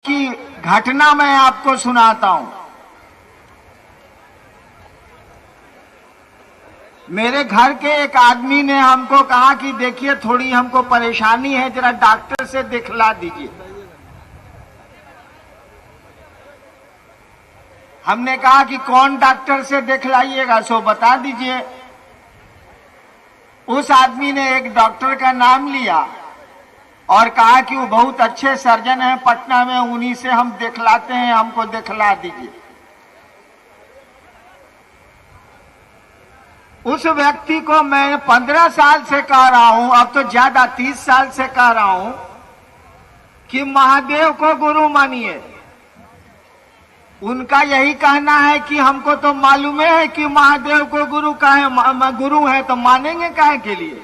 की घटना मैं आपको सुनाता हूं। मेरे घर के एक आदमी ने हमको कहा कि देखिए थोड़ी हमको परेशानी है, जरा डॉक्टर से दिखला दीजिए। हमने कहा कि कौन डॉक्टर से दिखलाइएगा, सो बता दीजिए। उस आदमी ने एक डॉक्टर का नाम लिया और कहा कि वो बहुत अच्छे सर्जन हैं पटना में, उन्हीं से हम दिखलाते हैं, हमको दिखला दीजिए। उस व्यक्ति को मैं 15 साल से कह रहा हूं, अब तो ज्यादा 30 साल से कह रहा हूं कि महादेव को गुरु मानिए। उनका यही कहना है कि हमको तो मालूम है कि महादेव को गुरु कहे, गुरु है तो मानेंगे काहे के लिए।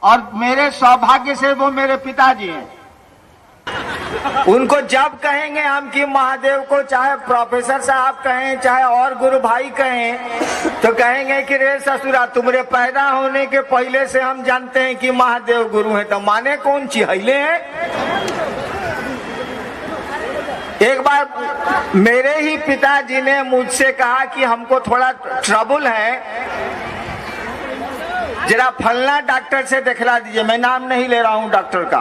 और मेरे सौभाग्य से वो मेरे पिताजी हैं। उनको जब कहेंगे हम कि महादेव को, चाहे प्रोफेसर साहब कहें चाहे और गुरु भाई कहें, तो कहेंगे कि रे ससुरा तुम्हारे पैदा होने के पहले से हम जानते हैं कि महादेव गुरु है, तो माने कौन चिहले हैं। एक बार मेरे ही पिताजी ने मुझसे कहा कि हमको थोड़ा ट्रबल है, जरा फलना डॉक्टर से दिखला दीजिए। मैं नाम नहीं ले रहा हूं डॉक्टर का।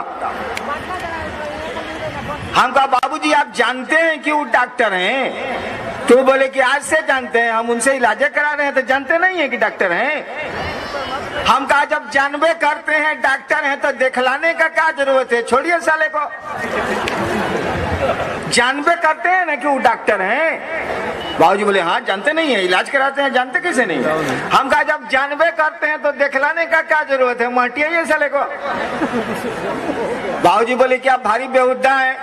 हम कहा बाबूजी आप जानते हैं कि वो डॉक्टर हैं? तो बोले कि आज से जानते हैं, हम उनसे इलाज करा रहे हैं, तो जानते नहीं है कि डॉक्टर हैं। हम कहा जब जानबे करते हैं डॉक्टर हैं तो दिखलाने का क्या जरूरत है, छोड़िए साले को। जानबे करते हैं ना कि वो डॉक्टर हैं। बाबूजी बोले हाँ जानते नहीं है, इलाज कराते हैं, जानते कैसे नहीं। हम कहा जब जानबे करते हैं तो दिखलाने का क्या जरूरत है, माटिए साले को। बाबूजी बोले कि आप भारी बेहुदा हैं।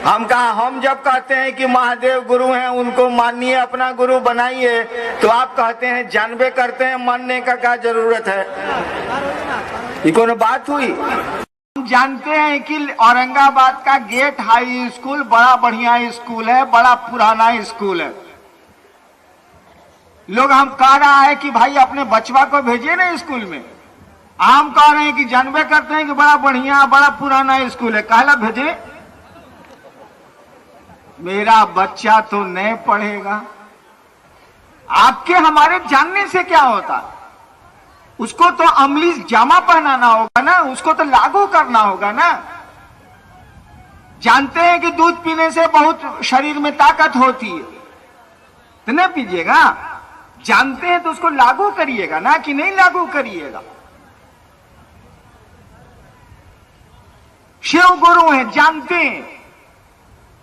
हम कहा हम जब कहते हैं कि महादेव गुरु हैं, उनको मानिए, अपना गुरु बनाइए, तो आप कहते हैं जानबे करते हैं, मानने का क्या जरूरत है। ये कौन बात हुई। हम जानते हैं कि औरंगाबाद का गेट हाई स्कूल बड़ा बढ़िया स्कूल है, बड़ा पुराना स्कूल है। लोग हम कह रहा है कि भाई अपने बचवा को भेजिए ना स्कूल में। हम कह रहे हैं कि जानबे करते हैं कि बड़ा बढ़िया बड़ा पुराना स्कूल है, काला भेजे। मेरा बच्चा तो नहीं पढ़ेगा। आपके हमारे जानने से क्या होता, उसको तो अमली जामा पहनाना होगा ना, उसको तो लागू करना होगा ना। जानते हैं कि दूध पीने से बहुत शरीर में ताकत होती है, तो नहीं पीजिएगा। जानते हैं तो उसको लागू करिएगा ना, कि नहीं लागू करिएगा। शिव गुरु है, जानते हैं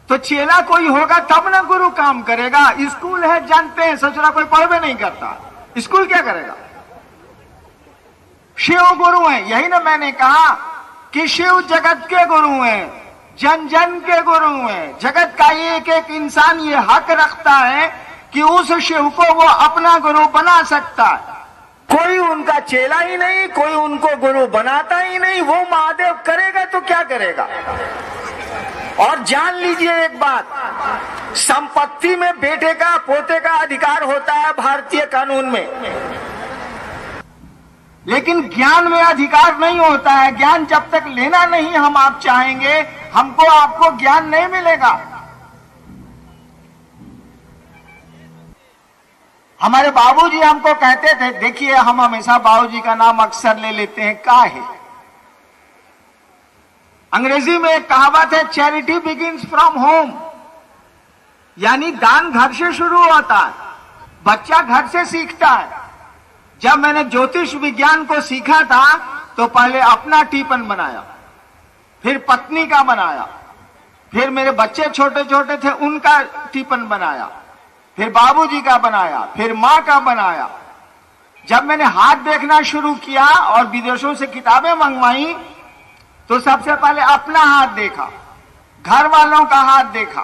तो चेला कोई होगा तब ना गुरु काम करेगा। स्कूल है, जानते हैं ससुरा कोई पढ़वे नहीं करता, स्कूल क्या करेगा। शिव गुरु हैं, यही ना मैंने कहा कि शिव जगत के गुरु हैं, जन जन के गुरु हैं। जगत का एक एक इंसान ये हक रखता है कि उस शिव को वो अपना गुरु बना सकता है। कोई उनका चेला ही नहीं, कोई उनको गुरु बनाता ही नहीं। वो महादेव करेगा तो क्या करेगा। और जान लीजिए एक बात, संपत्ति में बेटे का पोते का अधिकार होता है भारतीय कानून में, लेकिन ज्ञान में अधिकार नहीं होता है। ज्ञान जब तक लेना नहीं हम आप चाहेंगे, हमको आपको ज्ञान नहीं मिलेगा। हमारे बाबूजी हमको कहते थे, देखिए हम हमेशा बाबूजी का नाम अक्सर ले लेते हैं, काहे। अंग्रेजी में एक कहावत है, चैरिटी बिगिंस फ्रॉम होम, यानी दान घर से शुरू होता है, बच्चा घर से सीखता है। जब मैंने ज्योतिष विज्ञान को सीखा था तो पहले अपना टिफिन बनाया, फिर पत्नी का बनाया, फिर मेरे बच्चे छोटे छोटे थे उनका टिफिन बनाया, फिर बाबूजी का बनाया, फिर माँ का बनाया। जब मैंने हाथ देखना शुरू किया और विदेशों से किताबें मंगवाई तो सबसे पहले अपना हाथ देखा, घर वालों का हाथ देखा,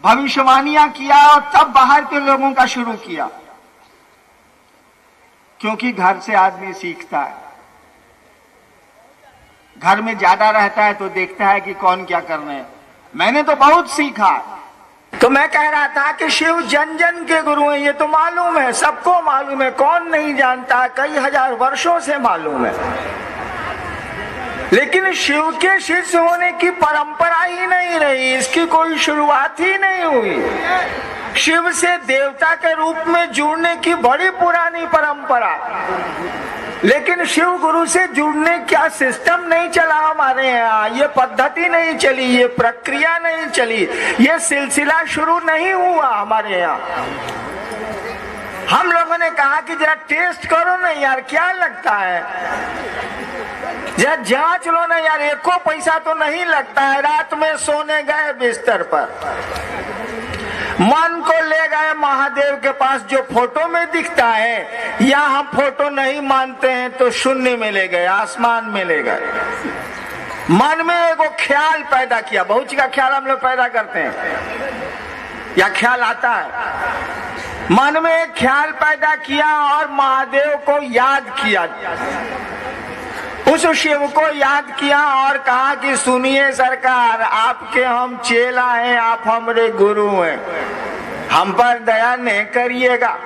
भविष्यवाणियां किया और तब बाहर के लोगों का शुरू किया। क्योंकि घर से आदमी सीखता है, घर में ज्यादा रहता है तो देखता है कि कौन क्या कर रहे हैं। मैंने तो बहुत सीखा। तो मैं कह रहा था कि शिव जन जन के गुरु हैं, ये तो मालूम है, सबको मालूम है, कौन नहीं जानता, कई हजार वर्षों से मालूम है। लेकिन शिव के शिष्य होने की परंपरा ही नहीं रही, इसकी कोई शुरुआत ही नहीं हुई। शिव से देवता के रूप में जुड़ने की बड़ी पुरानी परंपरा, लेकिन शिव गुरु से जुड़ने क्या सिस्टम नहीं चला हमारे यहाँ, ये पद्धति नहीं चली, ये प्रक्रिया नहीं चली, ये सिलसिला शुरू नहीं हुआ हमारे यहाँ। हम लोगों ने कहा कि जरा टेस्ट करो ना यार, क्या लगता है, जरा जांच लो ना यार, एको पैसा तो नहीं लगता है। रात में सोने गए बिस्तर पर, मन को ले गए महादेव के पास, जो फोटो में दिखता है, या हम फोटो नहीं मानते हैं तो शून्य में ले गए, आसमान में ले गए। मन में एगो ख्याल पैदा किया, बहुत का ख्याल हम लोग पैदा करते हैं या ख्याल आता है, मन में एक ख्याल पैदा किया और महादेव को याद किया, उस शिव को याद किया और कहा कि सुनिए सरकार, आपके हम चेला हैं, आप हमारे गुरु हैं, हम पर दया नहीं करिएगा।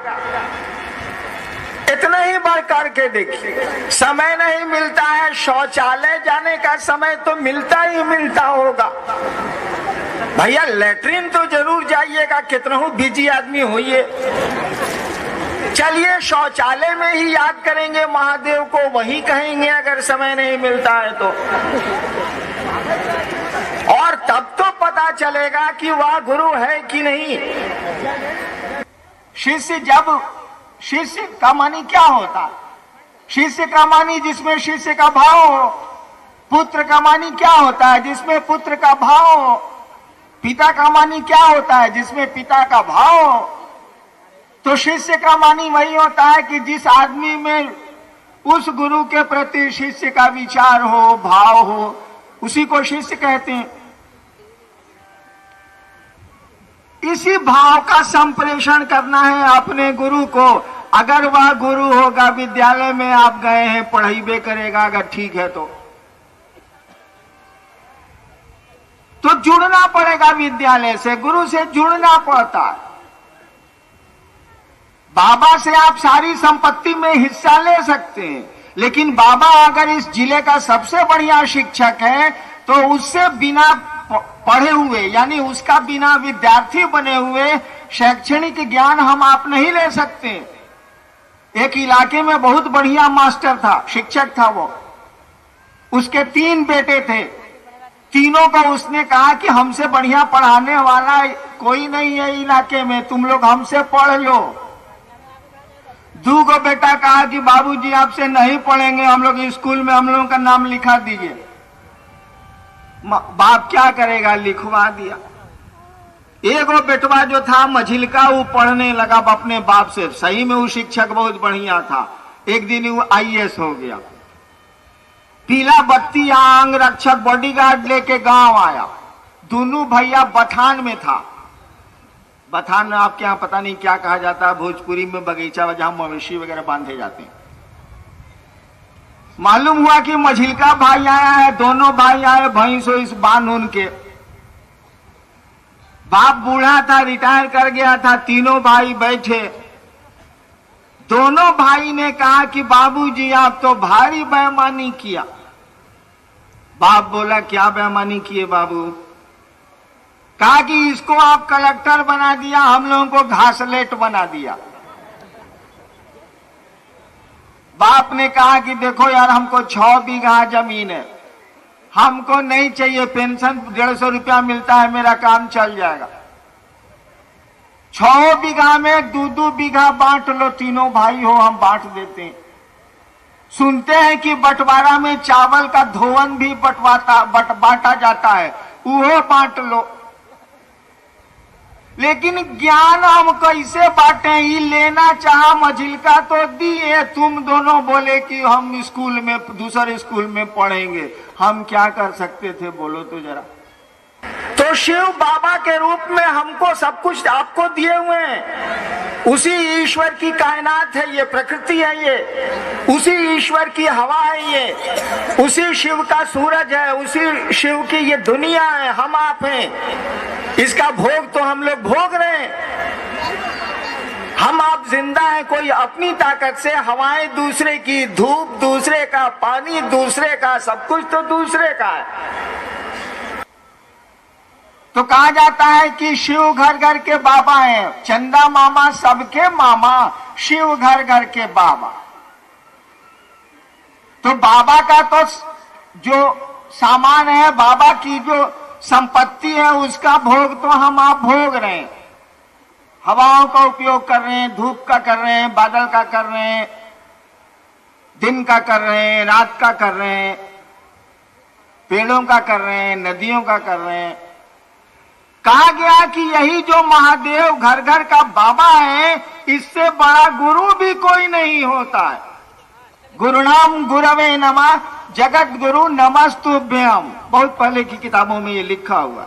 इतना ही बढ़ करके देखिए, समय नहीं मिलता है, शौचालय जाने का समय तो मिलता ही मिलता होगा भैया, लेटरिन तो जरूर जाइएगा, कितना बिजी आदमी होइए। चलिए शौचालय में ही याद करेंगे महादेव को, वही कहेंगे अगर समय नहीं मिलता है तो, और तब तो पता चलेगा कि वह गुरु है कि नहीं। शिष्य का मानी क्या होता, शिष्य का मानी जिसमें शिष्य का भाव हो। पुत्र का मानी क्या होता है, जिसमें पुत्र का भाव हो। पिता का मानी क्या होता है, जिसमें पिता का भाव हो। तो शिष्य का मानी वही होता है कि जिस आदमी में उस गुरु के प्रति शिष्य का विचार हो, भाव हो, उसी को शिष्य कहते हैं। इसी भाव का संप्रेषण करना है अपने गुरु को। अगर वह गुरु होगा, विद्यालय में आप गए हैं, पढ़ाई करेगा, अगर ठीक है तो जुड़ना पड़ेगा विद्यालय से, गुरु से जुड़ना पड़ता है। बाबा से आप सारी संपत्ति में हिस्सा ले सकते हैं, लेकिन बाबा अगर इस जिले का सबसे बढ़िया शिक्षक है तो उससे बिना पढ़े हुए, यानी उसका बिना विद्यार्थी बने हुए शैक्षणिक ज्ञान हम आप नहीं ले सकते। एक इलाके में बहुत बढ़िया मास्टर था, शिक्षक था वो, उसके 3 बेटे थे, तीनों को उसने कहा कि हमसे बढ़िया पढ़ाने वाला कोई नहीं है इलाके में, तुम लोग हमसे पढ़ लो। 2 बेटा कहा कि बाबूजी आपसे नहीं पढ़ेंगे, हम लोग स्कूल में हम लोगों का नाम लिखा दीजिए। बाप क्या करेगा, लिखवा दिया। एगो बेटवा जो था मझिलका, वो पढ़ने लगा अपने बाप से, सही में वो शिक्षक बहुत बढ़िया था। एक दिन वो IAS हो गया। पीला बत्ती अंग रक्षक बॉडीगार्ड लेके गांव आया। दोनों भैया बथान में था। बथान आपके यहाँ पता नहीं क्या कहा जाता है, भोजपुरी में बगीचा जहां मवेशी वगैरह बांधे जाते हैं। मालूम हुआ कि मझिलका भाई आया है, दोनों भाई आए भैंसो इस बांध उनके। बाप बूढ़ा था, रिटायर कर गया था, तीनों भाई बैठे। दोनों भाई ने कहा कि बाबूजी आप तो भारी बेईमानी किया। बाप बोला क्या बेईमानी किए बाबू? कहा कि इसको आप कलेक्टर बना दिया, हम लोगों को घासलेट बना दिया। बाप ने कहा कि देखो यार, हमको 6 बीघा जमीन है, हमको नहीं चाहिए, पेंशन 150 रुपया मिलता है, मेरा काम चल जाएगा। 6 बीघा में 2-2 बीघा बांट लो, तीनों भाई हो, हम बांट देते हैं। सुनते हैं कि बंटवारा में चावल का धोवन भी बांटा जाता है, वो बांट लो। लेकिन ज्ञान हम कैसे बांटे? ये लेना चाहा मझिलका तो दिए, तुम दोनों बोले कि हम स्कूल में, दूसरे स्कूल में पढ़ेंगे। हम क्या कर सकते थे, बोलो तो जरा। तो शिव बाबा के रूप में हमको सब कुछ आपको दिए हुए हैं। उसी ईश्वर की कायनात है ये, प्रकृति है ये, उसी ईश्वर की हवा है ये, उसी शिव का सूरज है, उसी शिव की ये दुनिया है, हम आप हैं। इसका भोग तो हम लोग भोग रहे हैं। हम आप जिंदा हैं, कोई अपनी ताकत से, हवाएं दूसरे की, धूप दूसरे का, पानी दूसरे का, सब कुछ तो दूसरे का है। तो कहा जाता है कि शिव घर घर के बाबा हैं, चंदा मामा सबके मामा, शिव घर घर के बाबा। तो बाबा का तो जो सामान है, बाबा की जो संपत्ति है, उसका भोग तो हम आप भोग रहे हैं। हवाओं का उपयोग कर रहे हैं, धूप का कर रहे हैं, बादल का कर रहे हैं, दिन का कर रहे हैं, रात का कर रहे हैं, पेड़ों का कर रहे हैं, नदियों का कर रहे हैं। कहा गया कि यही जो महादेव घर घर का बाबा है, इससे बड़ा गुरु भी कोई नहीं होता है। गुरुनाम गुरवे नमः, जगत गुरु नमस्तुभ्यम। बहुत पहले की किताबों में ये लिखा हुआ।